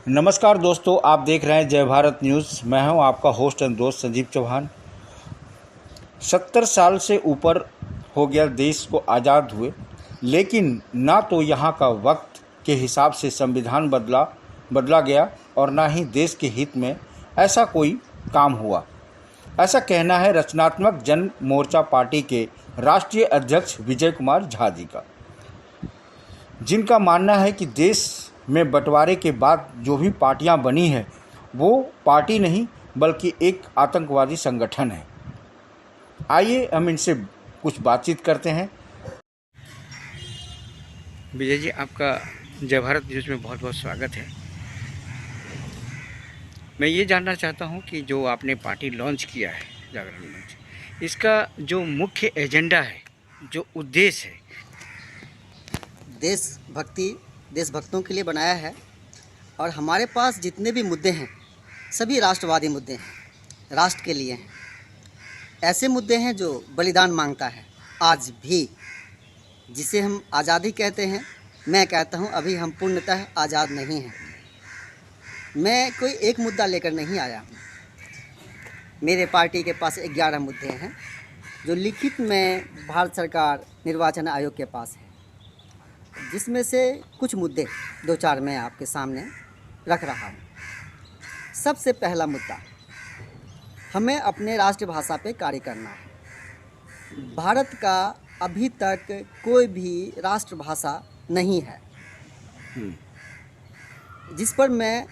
नमस्कार दोस्तों, आप देख रहे हैं जय भारत न्यूज़। मैं हूं आपका होस्ट एंड दोस्त संजीव चौहान। 70 साल से ऊपर हो गया देश को आज़ाद हुए, लेकिन ना तो यहां का वक्त के हिसाब से संविधान बदला गया और ना ही देश के हित में ऐसा कोई काम हुआ। ऐसा कहना है रचनात्मक जन मोर्चा पार्टी के राष्ट्रीय अध्यक्ष विजय कुमार झा जी का, जिनका मानना है कि देश में बंटवारे के बाद जो भी पार्टियां बनी हैं वो पार्टी नहीं बल्कि एक आतंकवादी संगठन है। आइए हम इनसे कुछ बातचीत करते हैं। विजय जी, आपका जय भारत न्यूज़ में बहुत बहुत स्वागत है। मैं ये जानना चाहता हूँ कि जो आपने पार्टी लॉन्च किया है जागरण मंच, इसका जो मुख्य एजेंडा है, जो उद्देश्य है। देशभक्तों के लिए बनाया है और हमारे पास जितने भी मुद्दे हैं सभी राष्ट्रवादी मुद्दे हैं, राष्ट्र के लिए हैं। ऐसे मुद्दे हैं जो बलिदान मांगता है आज भी, जिसे हम आज़ादी कहते हैं। मैं कहता हूं अभी हम पूर्णतः आज़ाद नहीं हैं। मैं कोई एक मुद्दा लेकर नहीं आया हूं। मेरे पार्टी के पास 11 मुद्दे हैं जो लिखित में भारत सरकार निर्वाचन आयोग के पास है, जिसमें से कुछ मुद्दे 2-4 मैं आपके सामने रख रहा हूँ। सबसे पहला मुद्दा, हमें अपने राष्ट्रभाषा पे कार्य करना है। भारत का अभी तक कोई भी राष्ट्रभाषा नहीं है जिस पर मैं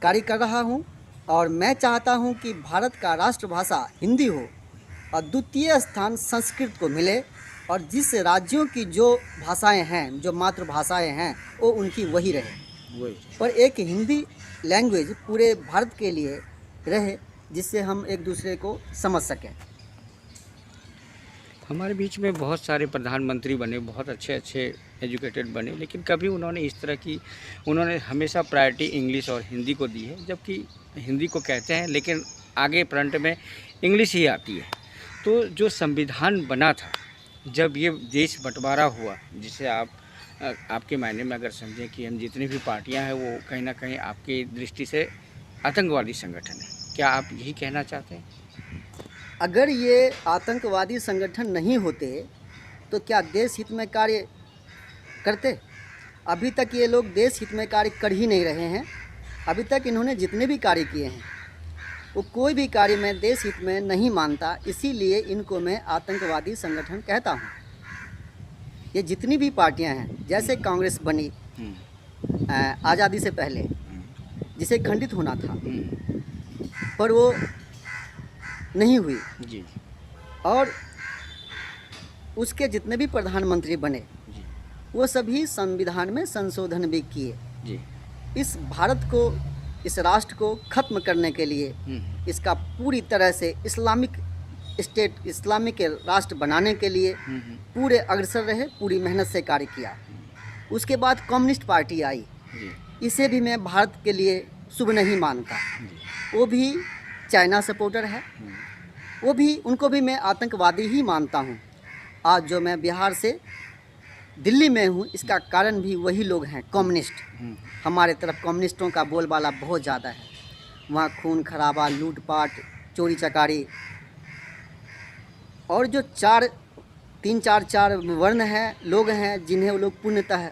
कार्य कर रहा हूँ, और मैं चाहता हूँ कि भारत का राष्ट्रभाषा हिंदी हो और द्वितीय स्थान संस्कृत को मिले, और जिस राज्यों की जो भाषाएं हैं, जो मातृभाषाएं हैं, वो उनकी वही रहे, पर एक हिंदी लैंग्वेज पूरे भारत के लिए रहे, जिससे हम एक दूसरे को समझ सकें। हमारे बीच में बहुत सारे प्रधानमंत्री बने, बहुत अच्छे एजुकेटेड बने, लेकिन कभी उन्होंने हमेशा प्रायोरिटी इंग्लिश और हिंदी को दी है, जबकि हिंदी को कहते हैं लेकिन आगे फ्रंट में इंग्लिश ही आती है। तो जो संविधान बना था, जब ये देश बंटवारा हुआ, जिसे आपके मायने में अगर समझें कि हम जितनी भी पार्टियां हैं वो कहीं ना कहीं आपकी दृष्टि से आतंकवादी संगठन है, क्या आप यही कहना चाहते हैं? अगर ये आतंकवादी संगठन नहीं होते तो क्या देश हित में कार्य करते? अभी तक ये लोग देश हित में कार्य कर ही नहीं रहे हैं। अभी तक इन्होंने जितने भी कार्य किए हैं वो कोई भी कार्य मैं देश हित में नहीं मानता, इसीलिए इनको मैं आतंकवादी संगठन कहता हूँ। ये जितनी भी पार्टियां हैं, जैसे कांग्रेस बनी आज़ादी से पहले, जिसे खंडित होना था पर वो नहीं हुई जी। और उसके जितने भी प्रधानमंत्री बने जी। वो सभी संविधान में संशोधन भी किए जी। इस भारत को, इस राष्ट्र को खत्म करने के लिए, इसका पूरी तरह से इस्लामिक स्टेट, इस्लामिक राष्ट्र बनाने के लिए पूरे अग्रसर रहे, पूरी मेहनत से कार्य किया। उसके बाद कम्युनिस्ट पार्टी आई, इसे भी मैं भारत के लिए शुभ नहीं मानता। वो भी चाइना सपोर्टर है, वो भी, उनको भी मैं आतंकवादी ही मानता हूँ। आज जो मैं बिहार से दिल्ली में हूँ, इसका कारण भी वही लोग हैं, कम्युनिस्ट। हमारे तरफ कम्युनिस्टों का बोलबाला बहुत ज़्यादा है। वहाँ खून खराबा, लूटपाट, चोरी चकारी, और जो 4 वर्ण हैं, लोग हैं, जिन्हें वो लोग पूर्णतः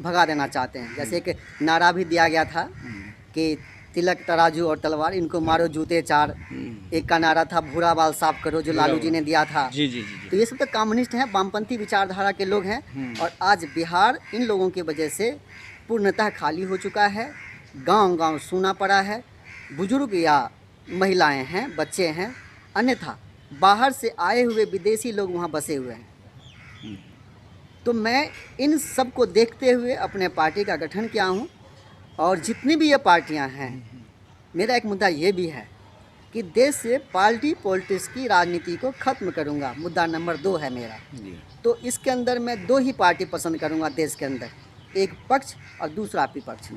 भगा देना चाहते हैं। जैसे कि नारा भी दिया गया था कि तिलक, तराजू और तलवार, इनको मारो जूते 4। एक का नारा था भूरा बाल साफ करो, जो लालू जी ने दिया था। जी जी जी। तो ये सब तो कम्युनिस्ट हैं, वामपंथी विचारधारा के लोग हैं। और आज बिहार इन लोगों की वजह से पूर्णतः खाली हो चुका है। गांव-गांव सूना पड़ा है। बुजुर्ग या महिलाएं हैं, बच्चे हैं, अन्यथा बाहर से आए हुए विदेशी लोग वहाँ बसे हुए हैं। तो मैं इन सब को देखते हुए अपने पार्टी का गठन किया हूँ। और जितनी भी ये पार्टियां हैं, मेरा एक मुद्दा ये भी है कि देश से पार्टी पॉलिटिक्स की राजनीति को ख़त्म करूंगा। मुद्दा नंबर 2 है मेरा। तो इसके अंदर मैं 2 ही पार्टी पसंद करूंगा देश के अंदर, एक पक्ष और दूसरा विपक्ष।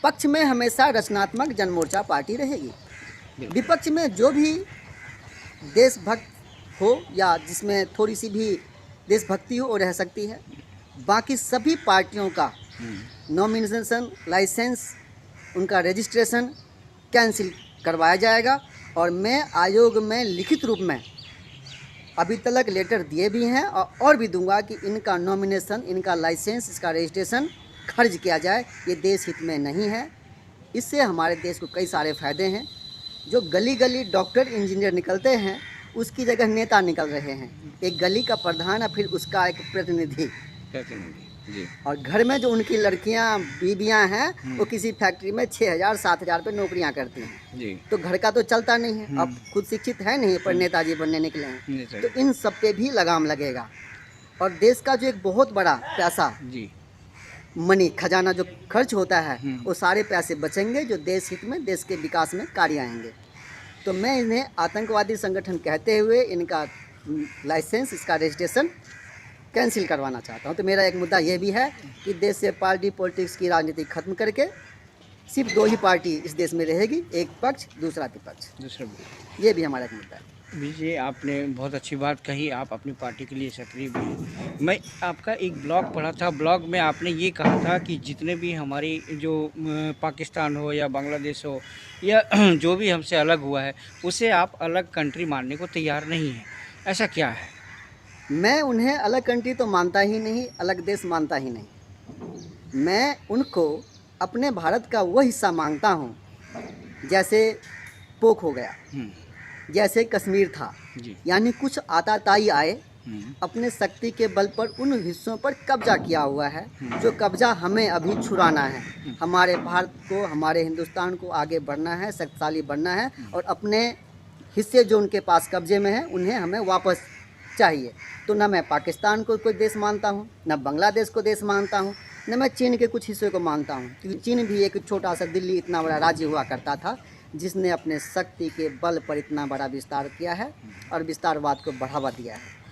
पक्ष में हमेशा रचनात्मक जन मोर्चा पार्टी रहेगी। विपक्ष में जो भी देशभक्त हो या जिसमें थोड़ी सी भी देशभक्ति हो वो रह सकती है। बाकी सभी पार्टियों का नॉमिनेशन लाइसेंस उनका रजिस्ट्रेशन कैंसिल करवाया जाएगा। और मैं आयोग में लिखित रूप में अभी तक लेटर दिए भी हैं और भी दूंगा कि इनका नॉमिनेशन, इनका लाइसेंस, इसका रजिस्ट्रेशन खारिज किया जाए। ये देश हित में नहीं है। इससे हमारे देश को कई सारे फ़ायदे हैं। जो गली गली डॉक्टर इंजीनियर निकलते हैं उसकी जगह नेता निकल रहे हैं। एक गली का प्रधान है, फिर उसका एक प्रतिनिधि जी। और घर में जो उनकी लड़कियां बीबियां हैं वो किसी फैक्ट्री में 6,000 7,000 पे नौकरियां करती हैं। जी। तो घर का तो चलता नहीं है। अब खुद शिक्षित है नहीं पर नेताजी बनने निकले हैं। तो इन सब पे भी लगाम लगेगा। और देश का जो एक बहुत बड़ा पैसा जी मनी खजाना जो खर्च होता है वो सारे पैसे बचेंगे जो देश हित में, देश के विकास में कार्य आएंगे। तो मैं इन्हें आतंकवादी संगठन कहते हुए इनका लाइसेंस, इसका रजिस्ट्रेशन कैंसिल करवाना चाहता हूँ। तो मेरा एक मुद्दा ये भी है कि देश से पार्टी पॉलिटिक्स की राजनीति खत्म करके सिर्फ 2 ही पार्टी इस देश में रहेगी, एक पक्ष दूसरा विपक्ष। दूसरा ये भी हमारा एक मुद्दा है। जी, आपने बहुत अच्छी बात कही। आप अपनी पार्टी के लिए सक्रिय भी हैं। मैं आपका एक ब्लॉग पढ़ा था, ब्लॉग में आपने ये कहा था कि जितने भी हमारी जो पाकिस्तान हो या बांग्लादेश हो या जो भी हमसे अलग हुआ है उसे आप अलग कंट्री मानने को तैयार नहीं हैं। ऐसा क्या है? मैं उन्हें अलग कंट्री तो मानता ही नहीं, अलग देश मानता ही नहीं। मैं उनको अपने भारत का वो हिस्सा मानता हूँ जैसे पोक हो गया, जैसे कश्मीर था। यानी कुछ आताताई आए, अपने शक्ति के बल पर उन हिस्सों पर कब्जा किया हुआ है जो कब्जा हमें अभी छुड़ाना है। हमारे भारत को, हमारे हिंदुस्तान को आगे बढ़ना है, शक्तिशाली बनना है और अपने हिस्से जो उनके पास कब्जे में हैं उन्हें हमें वापस चाहिए। तो न मैं पाकिस्तान को कोई देश मानता हूँ, न बांग्लादेश को देश मानता हूँ, न मैं चीन के कुछ हिस्सों को मानता हूँ। क्योंकि चीन भी एक छोटा सा दिल्ली इतना बड़ा राज्य हुआ करता था जिसने अपने शक्ति के बल पर इतना बड़ा विस्तार किया है और विस्तारवाद को बढ़ावा दिया है।